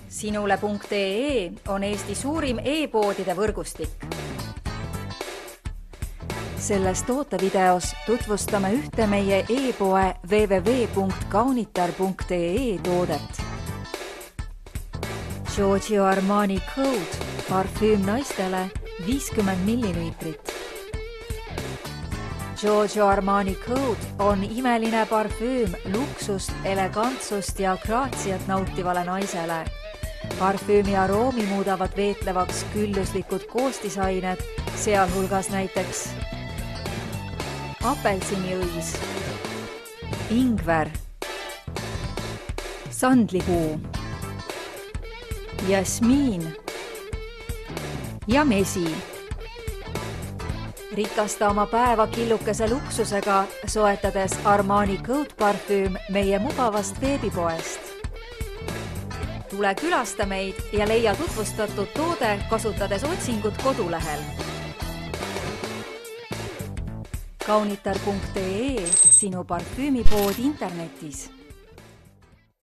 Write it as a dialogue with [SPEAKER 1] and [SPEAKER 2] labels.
[SPEAKER 1] Sinule.ee on Eesti suurim e-poodide võrgustik. Selles tootevideos tutvustame ühte meie e-poe www.kaunitar.ee toodet. Giorgio Armani Code, parfüüm naistele 50 milliliitrit. Giorgio Armani Code on imeline parfüüm luksust, elegantsust ja graatsiat nautivale naisele. Parfüümi aroomi muudavad veetlevaks külluslikud koostisained, sealhulgas näiteks apelsiniõis, ingver, sandlipuu, jasmiin ja mesi. Rikasta oma päeva killukese luksusega, soetades Armani Code parfüüm meie mugavast veebipoest. Tule külasta meid ja leia tutvustatud toode, kasutades otsingut kodulehel. Kaunitar.ee, sinu parfüümipood internetis.